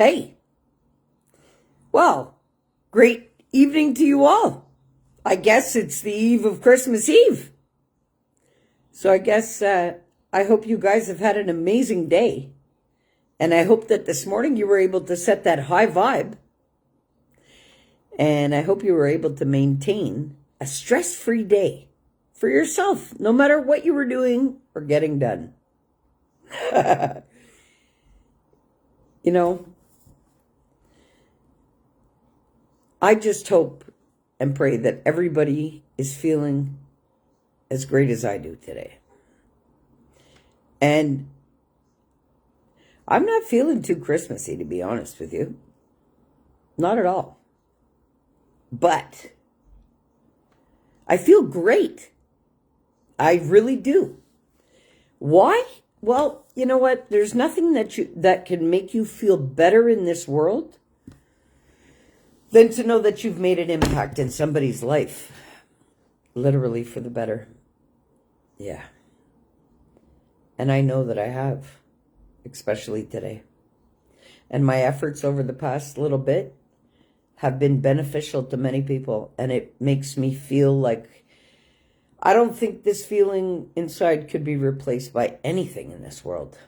Hey, well, great evening to you all. I guess it's the eve of Christmas Eve. So I guess I hope you guys have had an amazing day. And I hope that this morning you were able to set that high vibe. And I hope you were able to maintain a stress-free day for yourself, no matter what you were doing or getting done. You know, I just hope and pray that everybody is feeling as great as I do today. And I'm not feeling too Christmassy, to be honest with you. Not at all. But I feel great. I really do. Why? Well, you know what? There's nothing that can make you feel better in this world than to know that you've made an impact in somebody's life. Literally for the better. Yeah. And I know that I have, especially today. And my efforts over the past little bit have been beneficial to many people. And it makes me feel like I don't think this feeling inside could be replaced by anything in this world.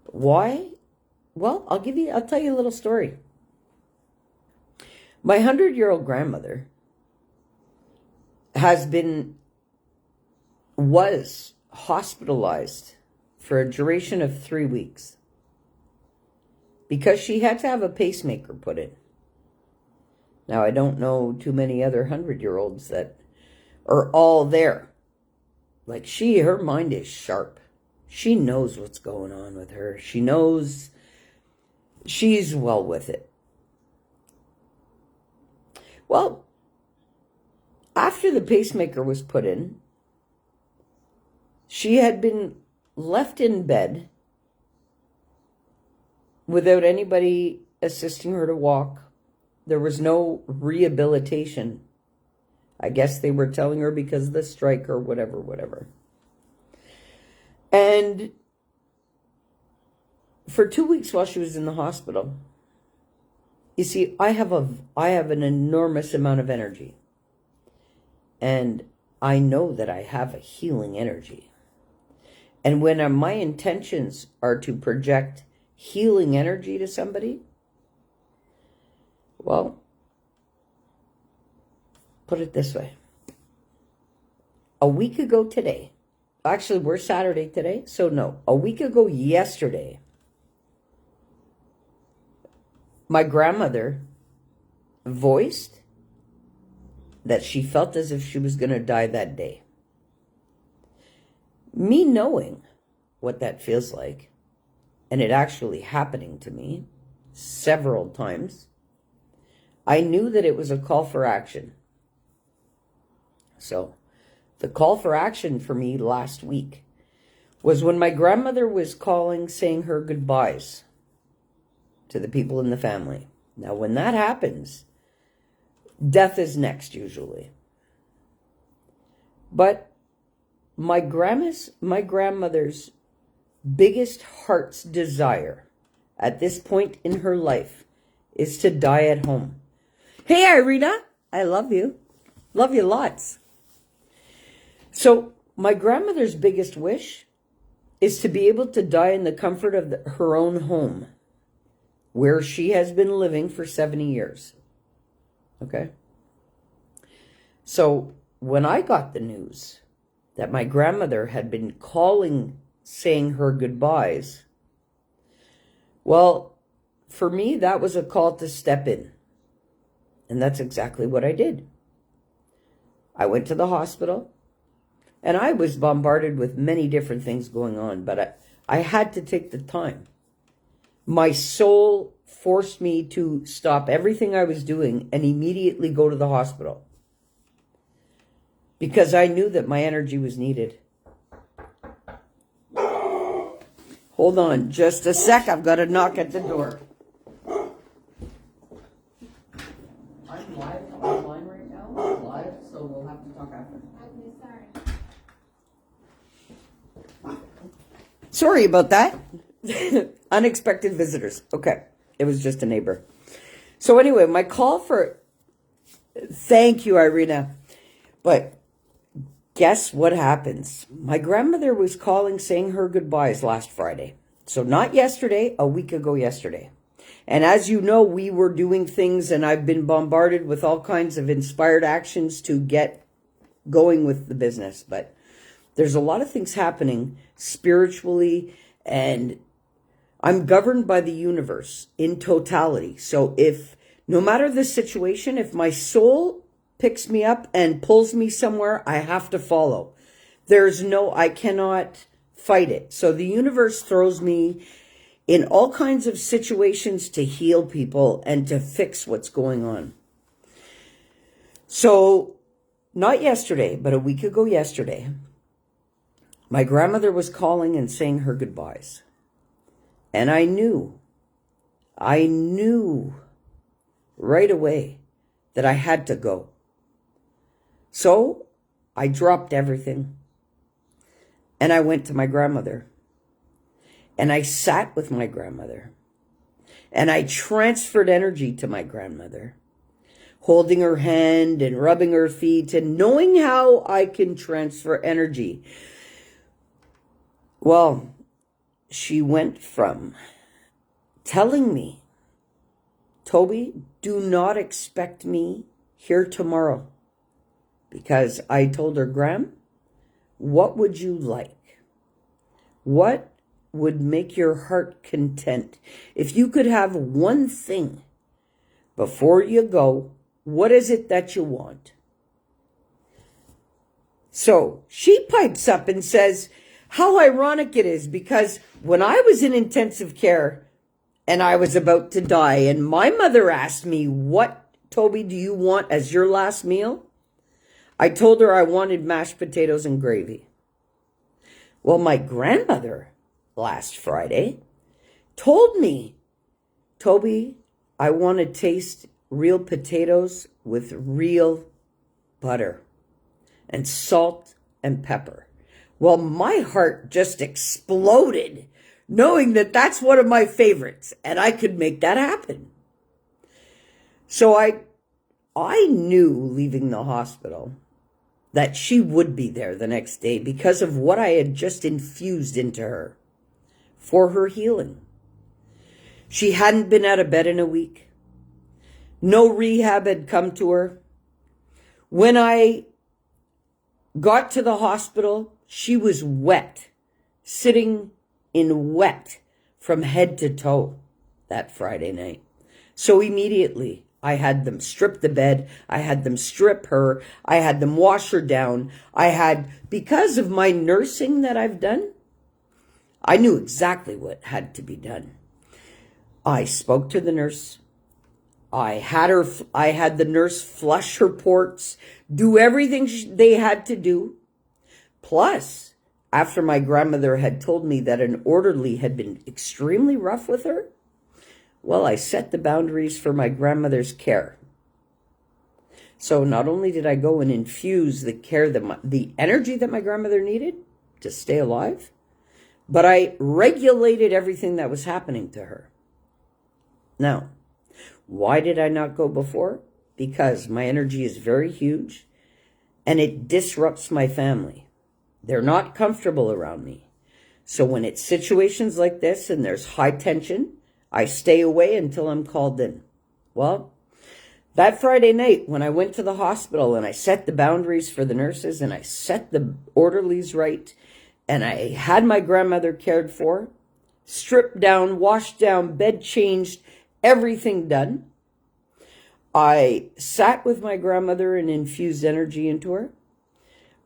Why? Well, I'll tell you a little story. My 100-year-old grandmother was hospitalized for a duration of 3 weeks because she had to have a pacemaker put in. Now, I don't know too many other 100-year-olds that are all there. Like her mind is sharp. She knows what's going on with her. She knows she's well with it. Well, after the pacemaker was put in, she had been left in bed without anybody assisting her to walk. There was no rehabilitation. I guess they were telling her because of the strike or whatever. And for 2 weeks while she was in the hospital, you see, I have an enormous amount of energy. And I know that I have a healing energy. And when my intentions are to project healing energy to somebody, well, put it this way. A week ago today, actually we're Saturday today, so no, a week ago yesterday, my grandmother voiced that she felt as if she was going to die that day. Me knowing what that feels like, and it actually happening to me several times, I knew that it was a call for action. So, the call for action for me last week was when my grandmother was calling, saying her goodbyes to the people in the family. Now, when that happens, death is next usually. But my grandmother's biggest heart's desire at this point in her life is to die at home. Hey, Irina, I love you. Love you lots. So my grandmother's biggest wish is to be able to die in the comfort of her own home, where she has been living for 70 years. Okay? So when I got the news that my grandmother had been calling, saying her goodbyes, well, for me, that was a call to step in. And that's exactly what I did. I went to the hospital, and I was bombarded with many different things going on, but I had to take the time. My soul forced me to stop everything I was doing and immediately go to the hospital, because I knew that my energy was needed. Hold on just a sec. I've got to knock at the door. I'm live online right now. I'm live, so we'll have to talk after. Okay, sorry. Sorry about that. Unexpected visitors. Okay. It was just a neighbor. So anyway, my call for... Thank you, Irina. But guess what happens? My grandmother was calling, saying her goodbyes last Friday. So not yesterday, a week ago yesterday. And as you know, we were doing things, and I've been bombarded with all kinds of inspired actions to get going with the business. But there's a lot of things happening spiritually, and I'm governed by the universe in totality. So if, no matter the situation, if my soul picks me up and pulls me somewhere, I have to follow. I cannot fight it. So the universe throws me in all kinds of situations to heal people and to fix what's going on. So, not yesterday, but a week ago yesterday, my grandmother was calling and saying her goodbyes. And I knew right away that I had to go. So, I dropped everything. And I went to my grandmother. And I sat with my grandmother. And I transferred energy to my grandmother, holding her hand and rubbing her feet and knowing how I can transfer energy. Well, she went from telling me, Tobi, do not expect me here tomorrow. Because I told her, Gram, what would you like? What would make your heart content? If you could have one thing before you go, what is it that you want? So she pipes up and says, how ironic it is, because when I was in intensive care and I was about to die, and my mother asked me, what, Tobi, do you want as your last meal? I told her I wanted mashed potatoes and gravy. Well, my grandmother last Friday told me, Tobi, I want to taste real potatoes with real butter and salt and pepper. Well, my heart just exploded knowing that that's one of my favorites and I could make that happen. So I knew leaving the hospital that she would be there the next day because of what I had just infused into her for her healing. She hadn't been out of bed in a week. No rehab had come to her. When I got to the hospital, she was wet, sitting in wet from head to toe that Friday night. So immediately I had them strip the bed. I had them strip her. I had them wash her down. Because of my nursing that I've done, I knew exactly what had to be done. I spoke to the nurse. I had the nurse flush her ports, do everything they had to do. Plus, after my grandmother had told me that an orderly had been extremely rough with her, well, I set the boundaries for my grandmother's care. So not only did I go and infuse the care, the energy that my grandmother needed to stay alive, but I regulated everything that was happening to her. Now, why did I not go before? Because my energy is very huge and it disrupts my family. They're not comfortable around me. So when it's situations like this and there's high tension, I stay away until I'm called in. Well, that Friday night when I went to the hospital and I set the boundaries for the nurses and I set the orderlies right and I had my grandmother cared for, stripped down, washed down, bed changed, everything done, I sat with my grandmother and infused energy into her.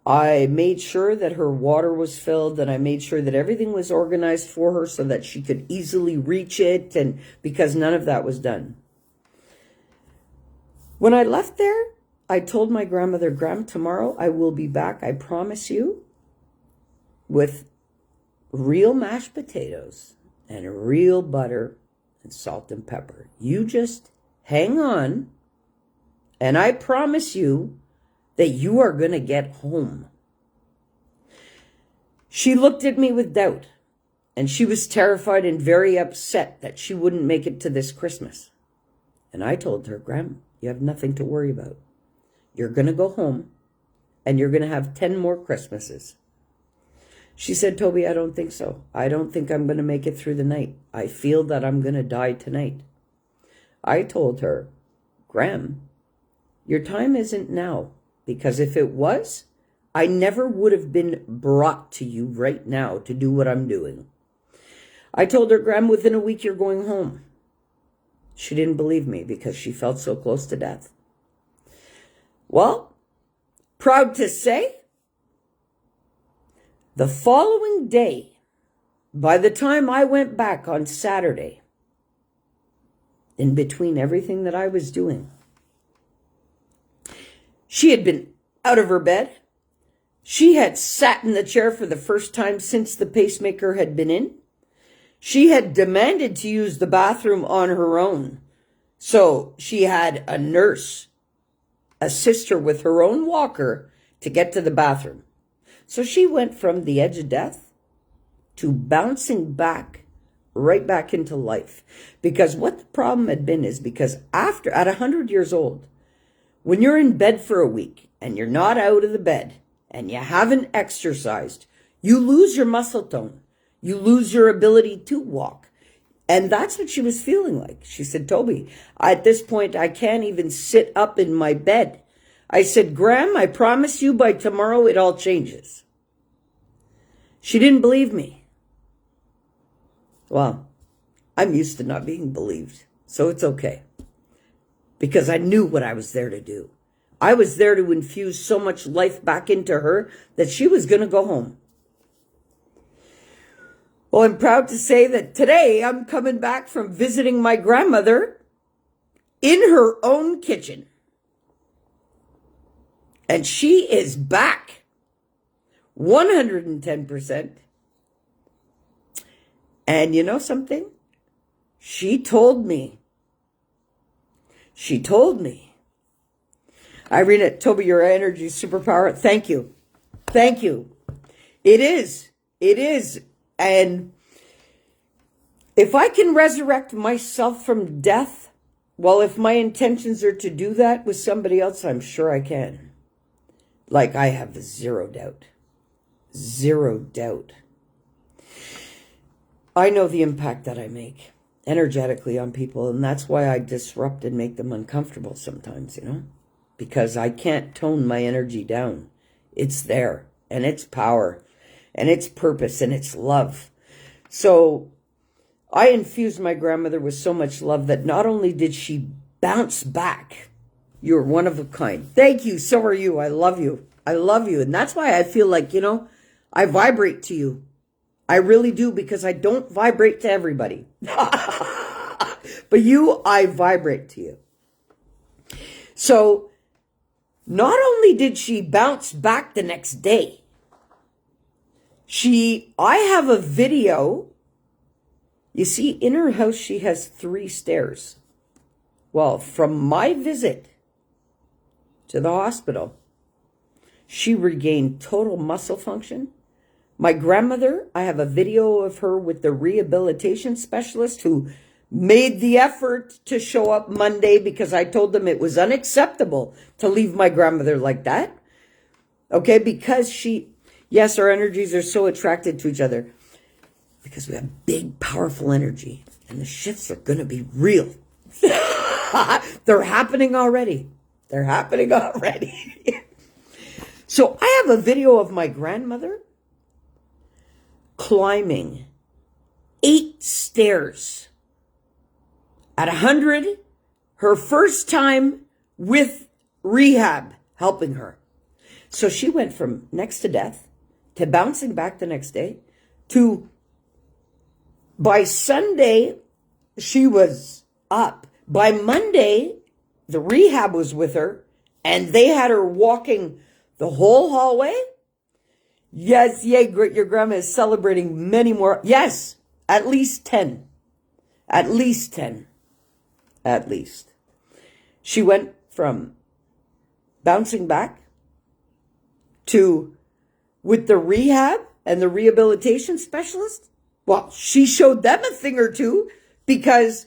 I made sure that her water was filled and I made sure that everything was organized for her so that she could easily reach it, and because none of that was done. When I left there, I told my grandmother, Gram, tomorrow I will be back, I promise you, with real mashed potatoes and real butter and salt and pepper. You just hang on, and I promise you that you are going to get home. She looked at me with doubt. And she was terrified and very upset that she wouldn't make it to this Christmas. And I told her, Grandma, you have nothing to worry about. You're going to go home and you're going to have 10 more Christmases. She said, Tobi, I don't think so. I don't think I'm going to make it through the night. I feel that I'm going to die tonight. I told her, Graham, your time isn't now, because if it was, I never would have been brought to you right now to do what I'm doing. I told her, Graham, within a week you're going home. She didn't believe me because she felt so close to death. Well, proud to say, the following day, by the time I went back on Saturday, in between everything that I was doing, she had been out of her bed. She had sat in the chair for the first time since the pacemaker had been in. She had demanded to use the bathroom on her own. So she had a nurse assist her with her own walker to get to the bathroom. So she went from the edge of death to bouncing back, right back into life. Because what the problem had been is because at 100 years old, when you're in bed for a week and you're not out of the bed and you haven't exercised, you lose your muscle tone. You lose your ability to walk. And that's what she was feeling like. She said, Tobi, at this point, I can't even sit up in my bed. I said, Graham, I promise you by tomorrow it all changes. She didn't believe me. Well, I'm used to not being believed, so it's okay. Because I knew what I was there to do. I was there to infuse so much life back into her that she was going to go home. Well, I'm proud to say that today I'm coming back from visiting my grandmother in her own kitchen. And she is back 110%. And you know something? She told me, Irina, Tobi, your energy superpower. Thank you. Thank you. It is. And if I can resurrect myself from death, well, if my intentions are to do that with somebody else, I'm sure I can. Like, I have zero doubt. Zero doubt. I know the impact that I make energetically on people, and that's why I disrupt and make them uncomfortable sometimes, because I can't tone my energy down. It's there, and it's power, and it's purpose, and it's love. So I infused my grandmother with so much love that not only did she bounce back, you're one of a kind. Thank you. So are you. I love you. I love you. And that's why I feel like, I vibrate to you. I really do, because I don't vibrate to everybody. But I vibrate to you. So not only did she bounce back the next day, I have a video. You see, in her house, she has 3 stairs. Well, from my visit to the hospital, she regained total muscle function. My grandmother, I have a video of her with the rehabilitation specialist who made the effort to show up Monday because I told them it was unacceptable to leave my grandmother like that. Okay, because yes, our energies are so attracted to each other because we have big, powerful energy, and the shifts are going to be real. They're happening already. So I have a video of my grandmother climbing 8 stairs at 100, her first time with rehab helping her. So she went from next to death to bouncing back the next day to, by Sunday, she was up. By Monday, the rehab was with her and they had her walking the whole hallway. Yes, your grandma is celebrating many more. Yes, at least 10. At least 10. At least. She went from bouncing back to, with the rehab and the rehabilitation specialist, Well, she showed them a thing or two, because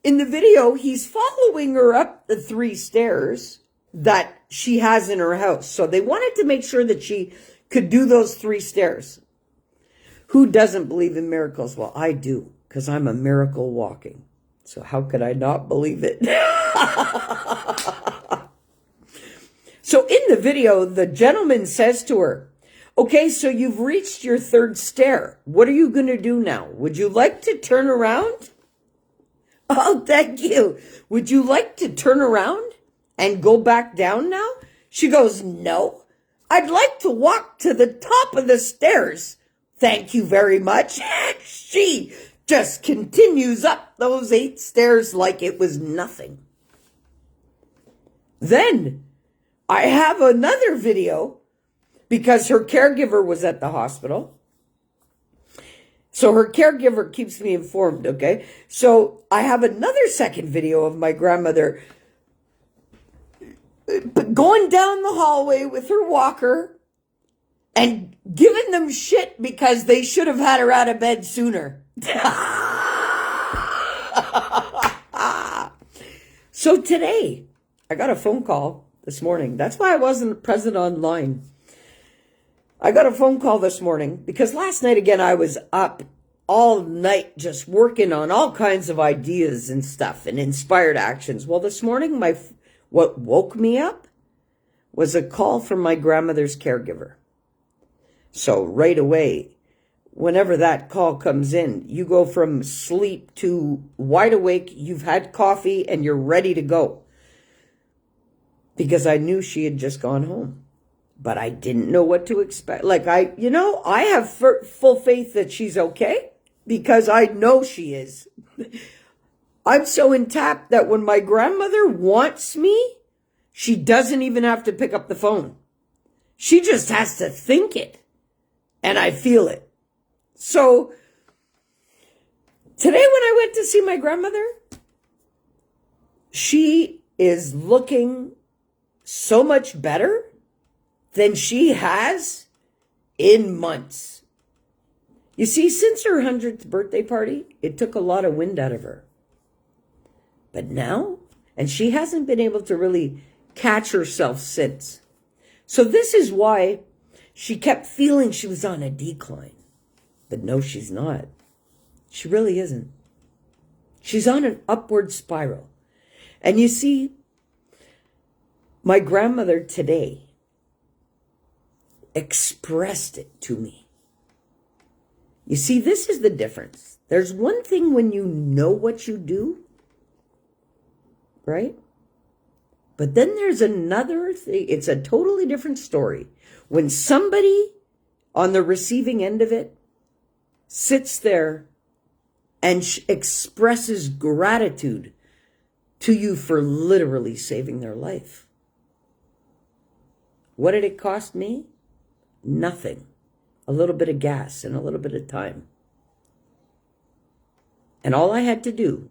in the video, he's following her up the 3 stairs that she has in her house. So they wanted to make sure that she could do those 3 stairs. Who doesn't believe in miracles? Well, I do, because I'm a miracle walking. So how could I not believe it? So in the video, the gentleman says to her, okay, so you've reached your 3rd stair. What are you going to do now? Would you like to turn around? Oh, thank you. Would you like to turn around and go back down now? She goes, no, I'd like to walk to the top of the stairs. Thank you very much. And she just continues up those 8 stairs like it was nothing. Then I have another video, because her caregiver was at the hospital. So her caregiver keeps me informed, okay? So I have another second video of my grandmother going down the hallway with her walker and giving them shit because they should have had her out of bed sooner. So today, I got a phone call this morning. That's why I wasn't present online. I got a phone call this morning because last night, again, I was up all night just working on all kinds of ideas and stuff and inspired actions. Well, this morning, what woke me up was a call from my grandmother's caregiver. So right away, whenever that call comes in, you go from sleep to wide awake, you've had coffee, and you're ready to go. Because I knew she had just gone home. But I didn't know what to expect. Like, I have full faith that she's okay, because I know she is. I'm so intact that when my grandmother wants me, she doesn't even have to pick up the phone. She just has to think it. And I feel it. So today when I went to see my grandmother, she is looking so much better than she has in months. You see, since her 100th birthday party, it took a lot of wind out of her. But now, and she hasn't been able to really catch herself since. So this is why she kept feeling she was on a decline. But no, she's not. She really isn't. She's on an upward spiral. And you see, my grandmother today expressed it to me. You see, this is the difference. There's one thing when you know what you do, right? But then there's another thing. It's a totally different story. When somebody on the receiving end of it sits there and expresses gratitude to you for literally saving their life. What did it cost me? Nothing. A little bit of gas and a little bit of time. And all I had to do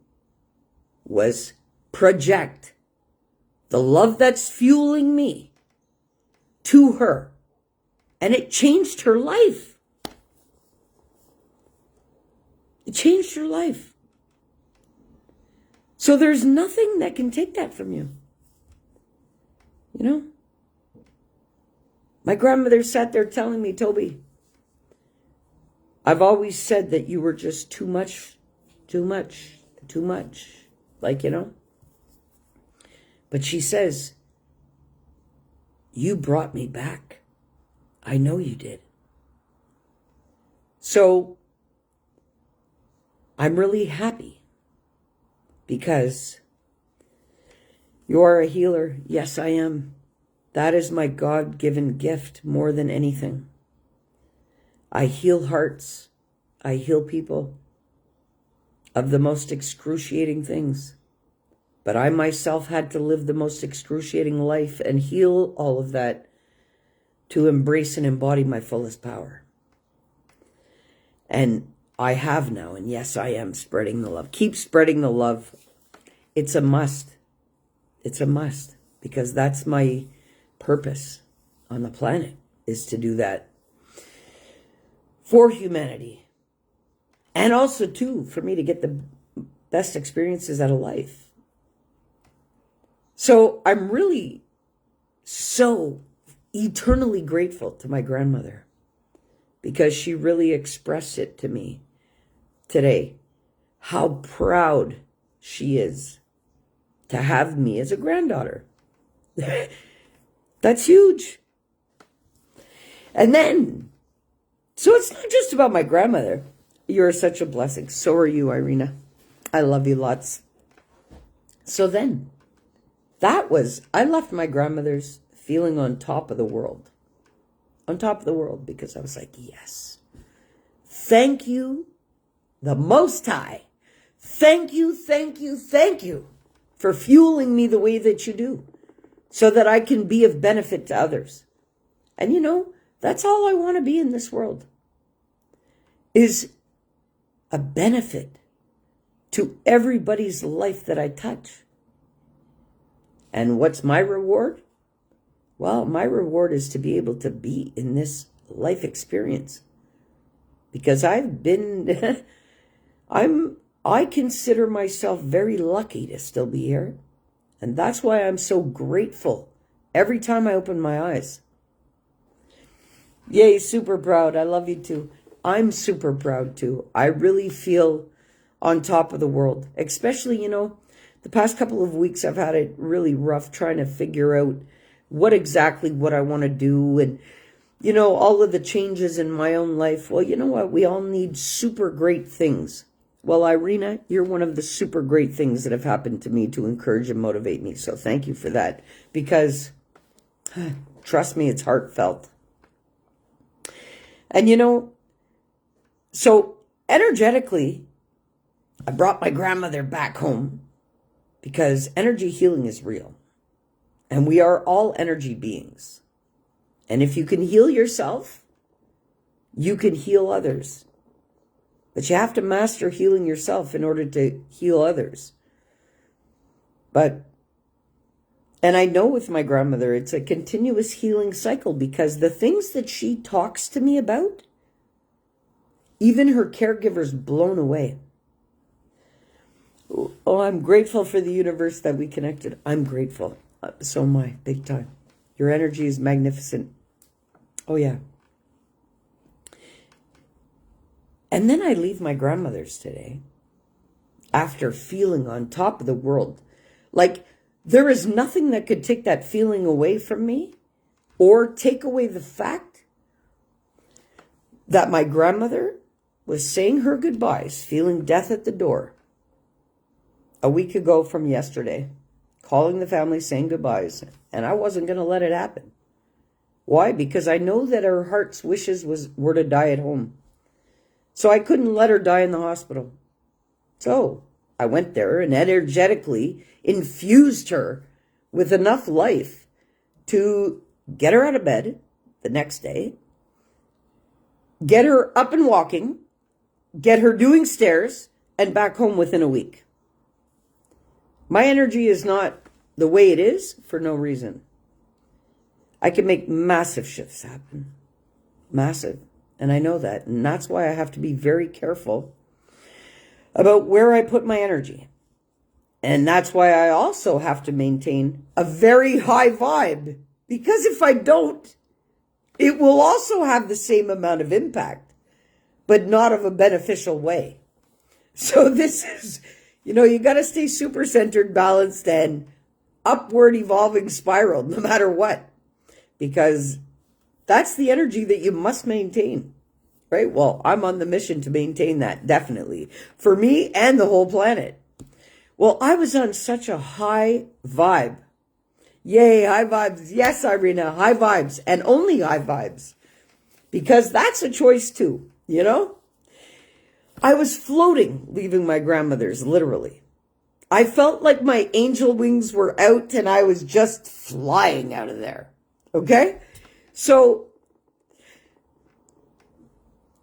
was project the love that's fueling me to her. And it changed her life. It changed her life. So there's nothing that can take that from you. You know? My grandmother sat there telling me, Tobi, I've always said that you were just too much. Like, you know? But she says, you brought me back. I know you did. So I'm really happy because you are a healer. Yes, I am. That is my God-given gift more than anything. I heal hearts. I heal people of the most excruciating things. But I myself had to live the most excruciating life and heal all of that to embrace and embody my fullest power. And I have now, and yes, I am spreading the love. Keep spreading the love. It's a must. It's a must, because that's my purpose on the planet, is to do that for humanity. And also, too, for me to get the best experiences out of life. So I'm really so eternally grateful to my grandmother because she really expressed it to me today, how proud she is to have me as a granddaughter. That's huge. And then, so it's not just about my grandmother. You're such a blessing. So are you, Irina. I love you lots. So then, I left my grandmother's feeling on top of the world. On top of the world, because I was like, yes. Thank you, the Most High. Thank you, thank you, thank you for fueling me the way that you do, so that I can be of benefit to others. And that's all I want to be in this world, is a benefit to everybody's life that I touch. And what's my reward? Well, my reward is to be able to be in this life experience. Because I've been, I consider myself very lucky to still be here. And that's why I'm so grateful every time I open my eyes. Yay, super proud. I love you too. I'm super proud too. I really feel on top of the world. Especially, the past couple of weeks I've had it really rough trying to figure out what I want to do, and all of the changes in my own life. Well, you know what? We all need super great things. Well, Irina, you're one of the super great things that have happened to me to encourage and motivate me. So thank you for that, because trust me, it's heartfelt. And so energetically, I brought my grandmother back home because energy healing is real. And we are all energy beings. And if you can heal yourself, you can heal others. But you have to master healing yourself in order to heal others. And I know with my grandmother, it's a continuous healing cycle, because the things that she talks to me about, even her caregiver's blown away. Oh, I'm grateful for the universe that we connected. I'm grateful. So am I, big time. Your energy is magnificent. Oh, yeah. And then I leave my grandmother's today after feeling on top of the world. Like, there is nothing that could take that feeling away from me or take away the fact that my grandmother was saying her goodbyes, feeling death at the door a week ago from yesterday, calling the family, saying goodbyes, and I wasn't going to let it happen. Why? Because I know that her heart's wishes were to die at home. So I couldn't let her die in the hospital. So I went there and energetically infused her with enough life to get her out of bed the next day, get her up and walking, get her doing stairs, and back home within a week. My energy is not the way it is for no reason. I can make massive shifts happen. Massive. And I know that. And that's why I have to be very careful about where I put my energy. And that's why I also have to maintain a very high vibe. Because if I don't, it will also have the same amount of impact, but not of a beneficial way. So this is, you got to stay super centered, balanced, and upward evolving spiral, no matter what. Because that's the energy that you must maintain, right? Well, I'm on the mission to maintain that, definitely, for me and the whole planet. Well, I was on such a high vibe. Yay, high vibes. Yes, Irina, high vibes, and only high vibes. Because that's a choice too, I was floating, leaving my grandmother's, literally. I felt like my angel wings were out and I was just flying out of there. Okay? So,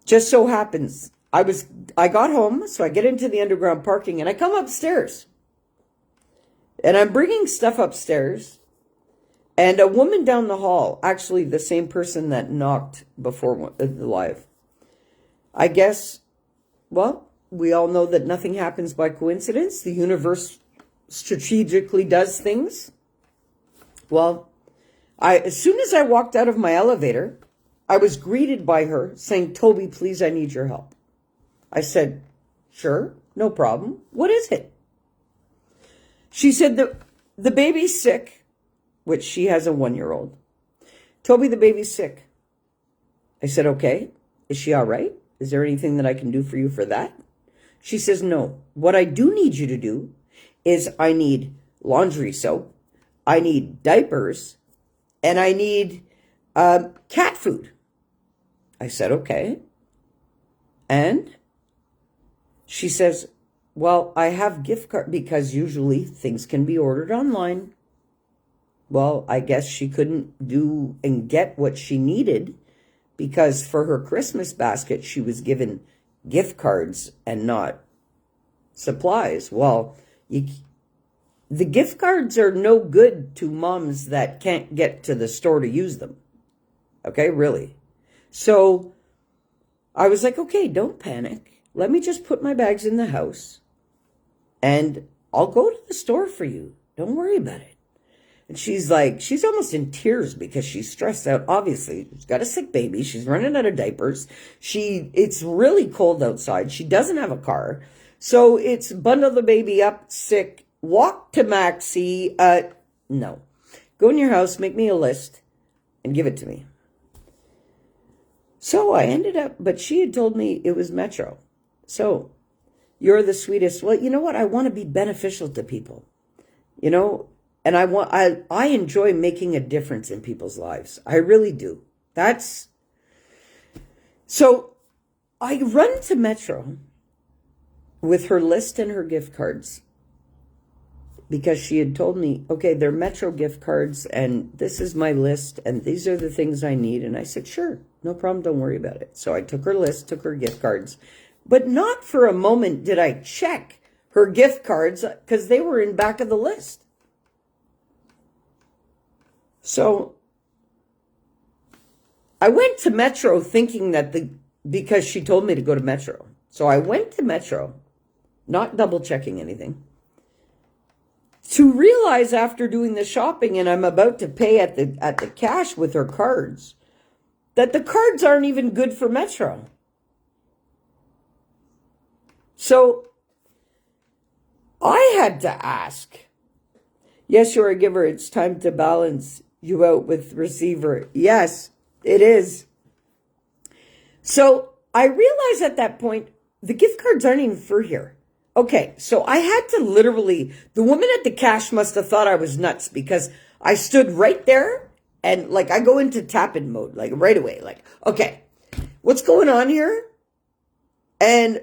just so happens, I got home, so I get into the underground parking and I come upstairs. And I'm bringing stuff upstairs. And a woman down the hall, actually the same person that knocked before the live, I guess well, we all know that nothing happens by coincidence. The universe strategically does things. Well, as soon as I walked out of my elevator, I was greeted by her saying, "Toby, please, I need your help." I said, "Sure, no problem. What is it?" She said, the baby's sick," which she has a 1-year-old. "Toby, the baby's sick." I said, "Okay. Is she all right? Is there anything that I can do for you for that?" She says, "No. What I do need you to do is I need laundry soap, I need diapers, and I need cat food." I said, "Okay." And she says, "Well, I have gift card," because usually things can be ordered online. Well, I guess she couldn't do and get what she needed because for her Christmas basket, she was given gift cards and not supplies. Well, the gift cards are no good to moms that can't get to the store to use them. Okay, really. So I was like, "Okay, don't panic. Let me just put my bags in the house and I'll go to the store for you. Don't worry about it." And she's almost in tears because she's stressed out. Obviously, she's got a sick baby. She's running out of diapers. It's really cold outside. She doesn't have a car. So it's bundle the baby up, sick, walk to Maxi. No. Go in your house, make me a list, and give it to me. So I ended up, but she had told me it was Metro. So, "You're the sweetest." Well, you know what? I want to be beneficial to people. And I enjoy making a difference in people's lives. I really do. So I run to Metro with her list and her gift cards because she had told me, "Okay, they're Metro gift cards and this is my list and these are the things I need." And I said, "Sure, no problem. Don't worry about it." So I took her list, took her gift cards, but not for a moment did I check her gift cards because they were in back of the list. So I went to Metro thinking that because she told me to go to Metro. So I went to Metro, not double checking anything, to realize after doing the shopping and I'm about to pay at the cash with her cards, that the cards aren't even good for Metro. So I had to ask, "Yes, you're a giver. It's time to balance you out with receiver." Yes, it is. So I realized at that point, the gift cards aren't even for here. Okay, so I had to literally, the woman at the cash must have thought I was nuts because I stood right there and I go into tap-in mode, right away. Okay, what's going on here? And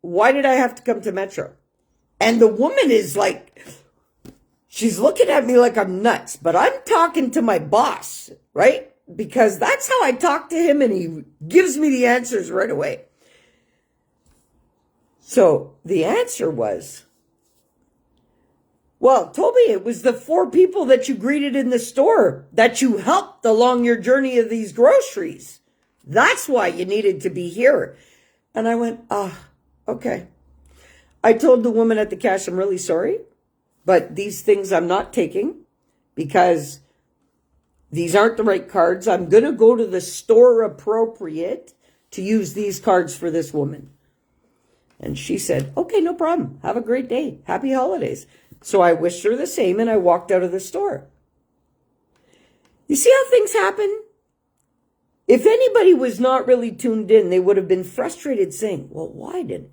why did I have to come to Metro? And the woman is she's looking at me like I'm nuts, but I'm talking to my boss, right? Because that's how I talk to him and he gives me the answers right away. So the answer was, "Well, Toby, it was the 4 people that you greeted in the store that you helped along your journey of these groceries. That's why you needed to be here." And I went, okay. I told the woman at the cash, "I'm really sorry, but these things I'm not taking because these aren't the right cards. I'm going to go to the store appropriate to use these cards for this woman." And she said, "Okay, no problem. Have a great day. Happy holidays." So I wished her the same and I walked out of the store. You see how things happen? If anybody was not really tuned in, they would have been frustrated saying, "Well, why did,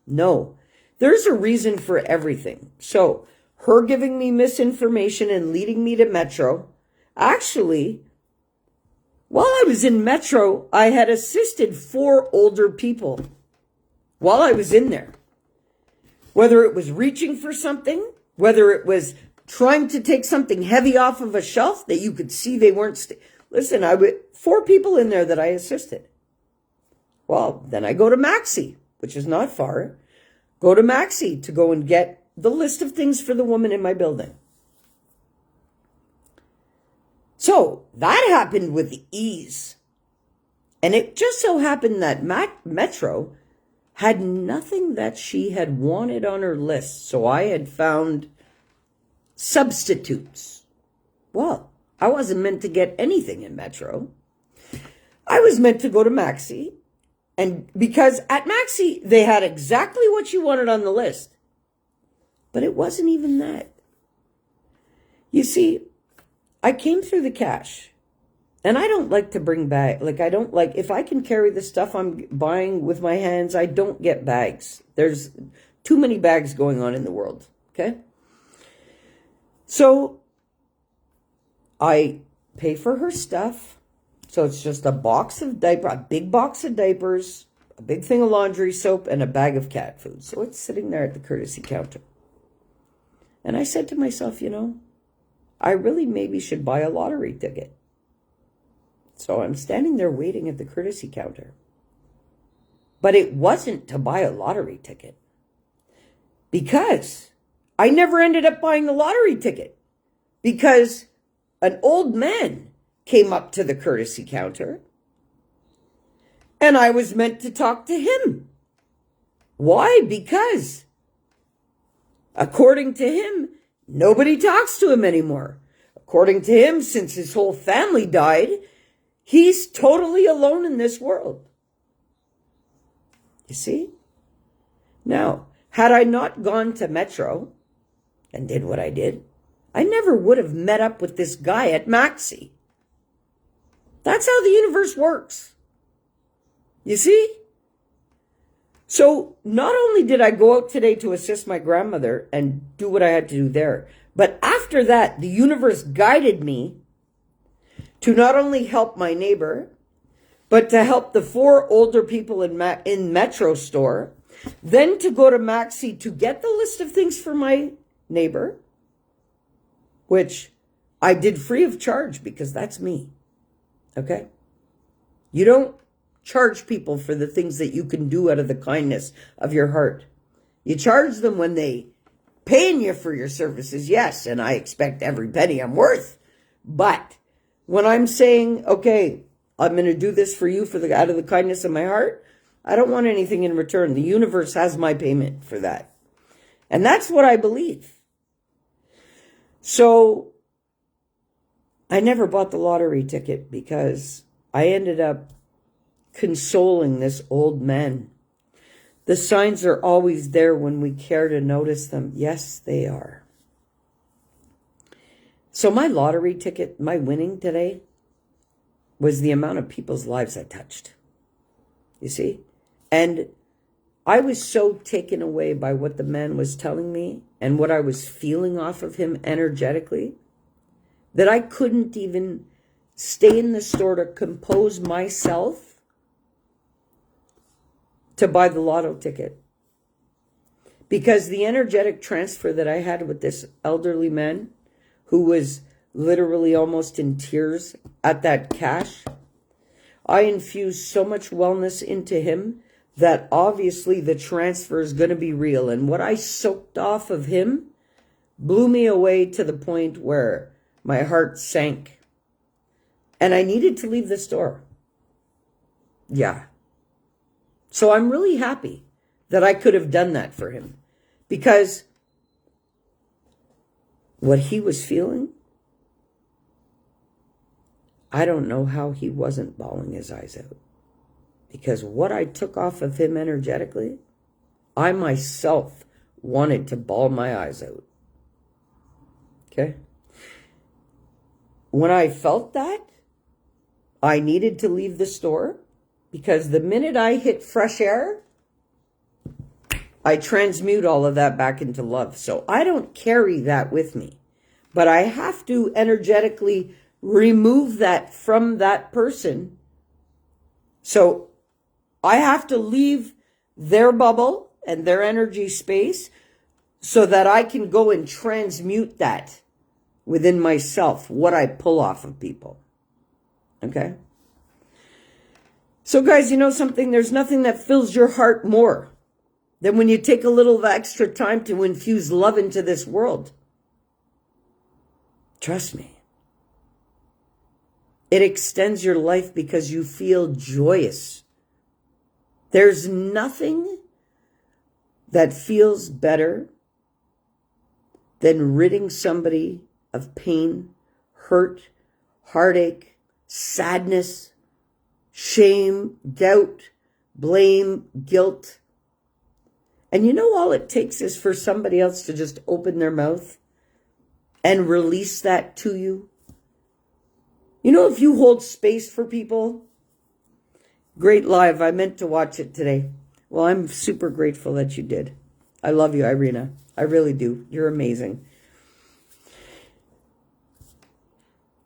no. There's a reason for everything." So her giving me misinformation and leading me to Metro. Actually, while I was in Metro, I had assisted 4 older people while I was in there. Whether it was reaching for something, whether it was trying to take something heavy off of a shelf that you could see they weren't. Listen, 4 people in there that I assisted. Well, then I go to Maxi, which is not far. Go to Maxi to go and get the list of things for the woman in my building. So that happened with ease. And it just so happened that Metro had nothing that she had wanted on her list. So I had found substitutes. Well, I wasn't meant to get anything in Metro. I was meant to go to Maxi. And because at Maxi, they had exactly what you wanted on the list. But it wasn't even that. You see, I came through the cash. And I don't like to bring bags. Like, I don't like, if I can carry the stuff I'm buying with my hands, I don't get bags. There's too many bags going on in the world. Okay? So, I pay for her stuff. So it's just a big box of diapers, a big thing of laundry soap, and a bag of cat food. So it's sitting there at the courtesy counter. And I said to myself, I really maybe should buy a lottery ticket. So I'm standing there waiting at the courtesy counter. But it wasn't to buy a lottery ticket. Because I never ended up buying the lottery ticket. Because an old man came up to the courtesy counter. And I was meant to talk to him. Why? Because, according to him, nobody talks to him anymore. According to him, since his whole family died, he's totally alone in this world. You see? Now, had I not gone to Metro and did what I did, I never would have met up with this guy at Maxi. That's how the universe works. You see? So not only did I go out today to assist my grandmother and do what I had to do there, but after that, the universe guided me to not only help my neighbor, but to help the 4 older people in Metro store, then to go to Maxi to get the list of things for my neighbor, which I did free of charge because that's me. Okay? You don't charge people for the things that you can do out of the kindness of your heart. You charge them when they paying you for your services, yes, and I expect every penny I'm worth. But when I'm saying, okay, I'm going to do this for you out of the kindness of my heart, I don't want anything in return. The universe has my payment for that. And that's what I believe. So I never bought the lottery ticket because I ended up consoling this old man. The signs are always there when we care to notice them. Yes, they are. So my lottery ticket, my winning today, was the amount of people's lives I touched. You see? And I was so taken away by what the man was telling me and what I was feeling off of him energetically that I couldn't even stay in the store to compose myself to buy the lotto ticket. Because the energetic transfer that I had with this elderly man who was literally almost in tears at that cash, I infused so much wellness into him that obviously the transfer is going to be real. And what I soaked off of him blew me away to the point where my heart sank. And I needed to leave the store. Yeah. So I'm really happy that I could have done that for him. Because what he was feeling, I don't know how he wasn't bawling his eyes out. Because what I took off of him energetically, I myself wanted to bawl my eyes out. Okay? When I felt that, I needed to leave the store because the minute I hit fresh air, I transmute all of that back into love. So I don't carry that with me, but I have to energetically remove that from that person. So I have to leave their bubble and their energy space so that I can go and transmute that within myself, what I pull off of people. Okay? So guys, you know something? There's nothing that fills your heart more than when you take a little extra time to infuse love into this world. Trust me. It extends your life because you feel joyous. There's nothing that feels better than ridding somebody of pain, hurt, heartache, sadness, shame, doubt, blame, guilt. And you know, all it takes is for somebody else to just open their mouth and release that to you. You know, if you hold space for people, great live. I meant to watch it today. Well, I'm super grateful that you did. I love you, Irina. I really do. You're amazing.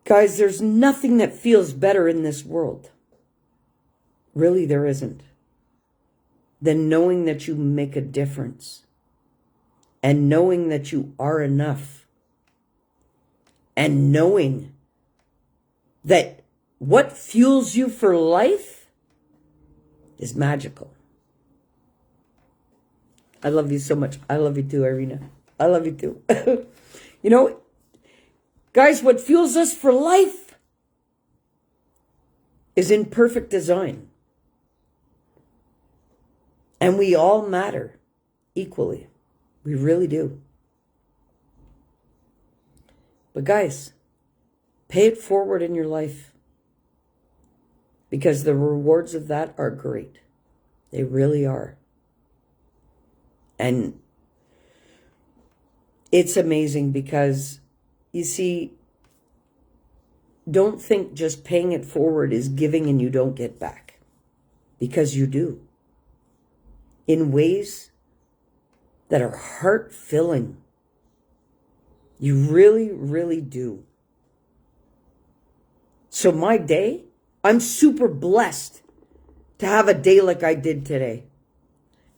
Guys, there's nothing that feels better in this world. Really, there isn't. Than knowing that you make a difference. And knowing that you are enough. And knowing that what fuels you for life is magical. I love you so much. I love you too, Irina. I love you too. You know, guys, what fuels us for life is in perfect design. And we all matter equally. We really do. But guys, pay it forward in your life. Because the rewards of that are great. They really are. And it's amazing because, you see, don't think just paying it forward is giving and you don't get back. Because you do. In ways that are heart-filling. You really, really do. So my day, I'm super blessed to have a day like I did today.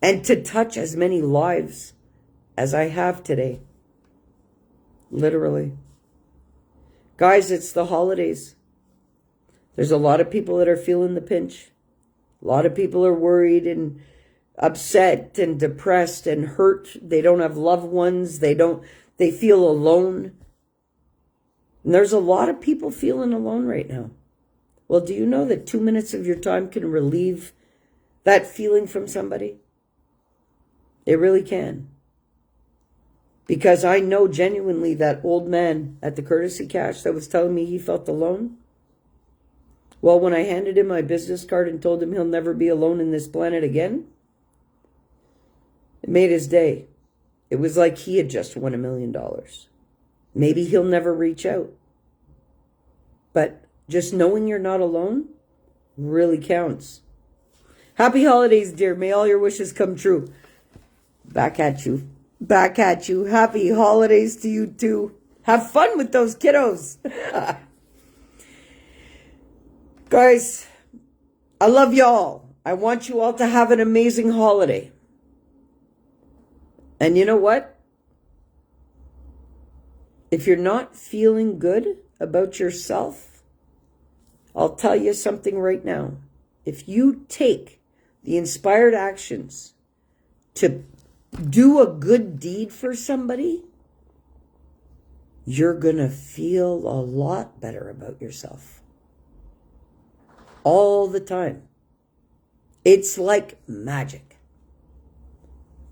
And to touch as many lives as I have today. Literally. Guys, it's the holidays. There's a lot of people that are feeling the pinch. A lot of people are worried and upset and depressed and hurt. They don't have loved ones. They feel alone. And there's a lot of people feeling alone right now. Well, do you know that 2 minutes of your time can relieve that feeling from somebody? It really can. Because I know genuinely that old man at the courtesy cash that was telling me he felt alone. Well, when I handed him my business card and told him he'll never be alone in this planet again, it made his day. It was like he had just won $1 million. Maybe he'll never reach out. But just knowing you're not alone really counts. Happy holidays, dear. May all your wishes come true. Back at you. Back at you. Happy holidays to you too. Have fun with those kiddos. Guys, I love y'all. I want you all to have an amazing holiday. And you know what? If you're not feeling good about yourself, I'll tell you something right now. If you take the inspired actions to do a good deed for somebody, you're going to feel a lot better about yourself. All the time. It's like magic.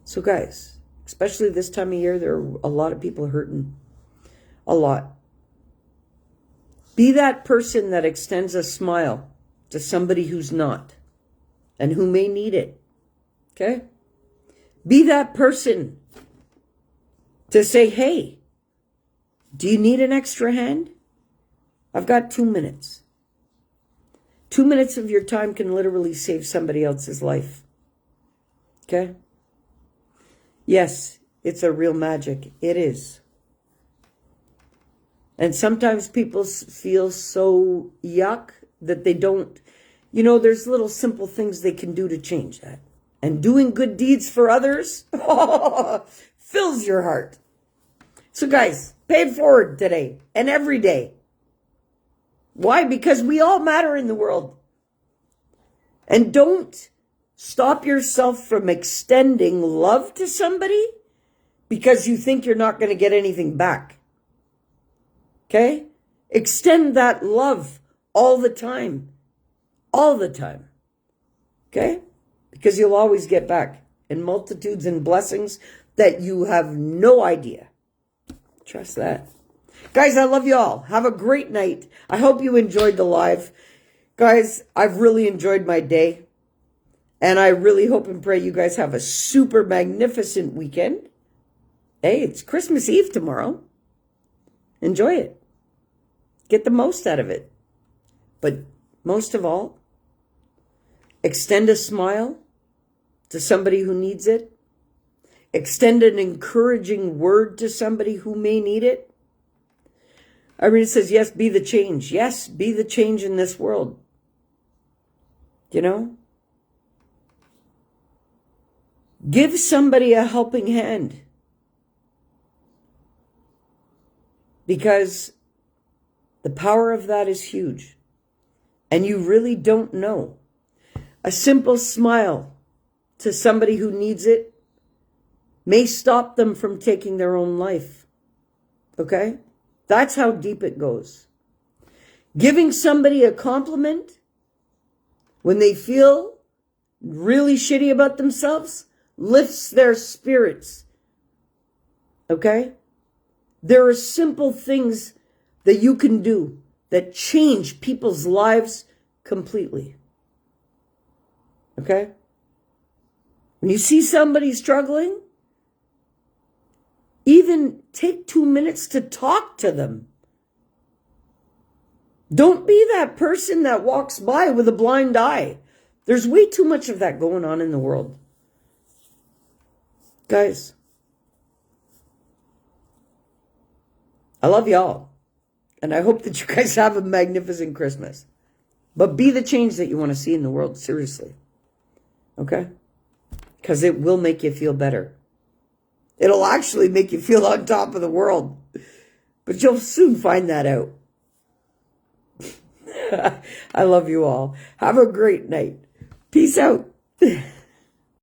So guys, especially this time of year, there are a lot of people hurting. A lot. Be that person that extends a smile to somebody who's not and who may need it. Okay? Be that person to say, hey, do you need an extra hand? I've got 2 minutes. 2 minutes of your time can literally save somebody else's life. Okay? Yes, it's a real magic. It is. And sometimes people feel so yuck that they don't, there's little simple things they can do to change that. And doing good deeds for others fills your heart. So guys, pay it forward today and every day. Why? Because we all matter in the world. And don't stop yourself from extending love to somebody because you think you're not going to get anything back. Okay? Extend that love all the time. All the time. Okay? Because you'll always get back. in multitudes and blessings that you have no idea. Trust that. Guys, I love you all. Have a great night. I hope you enjoyed the live. Guys, I've really enjoyed my day. And I really hope and pray you guys have a super magnificent weekend. Hey, it's Christmas Eve tomorrow. Enjoy it. Get the most out of it. But most of all, extend a smile to somebody who needs it. Extend an encouraging word to somebody who may need it. Irene says, yes, be the change. Yes, be the change in this world. You know? Give somebody a helping hand. Because the power of that is huge. And you really don't know. A simple smile to somebody who needs it may stop them from taking their own life. Okay? That's how deep it goes. Giving somebody a compliment when they feel really shitty about themselves lifts their spirits. Okay? There are simple things that you can do that change people's lives completely. Okay? When you see somebody struggling, even take 2 minutes to talk to them. Don't be that person that walks by with a blind eye. There's way too much of that going on in the world. Guys, I love y'all. And I hope that you guys have a magnificent Christmas. But be the change that you want to see in the world, seriously. Okay? Because it will make you feel better. It'll actually make you feel on top of the world. But you'll soon find that out. I love you all. Have a great night. Peace out.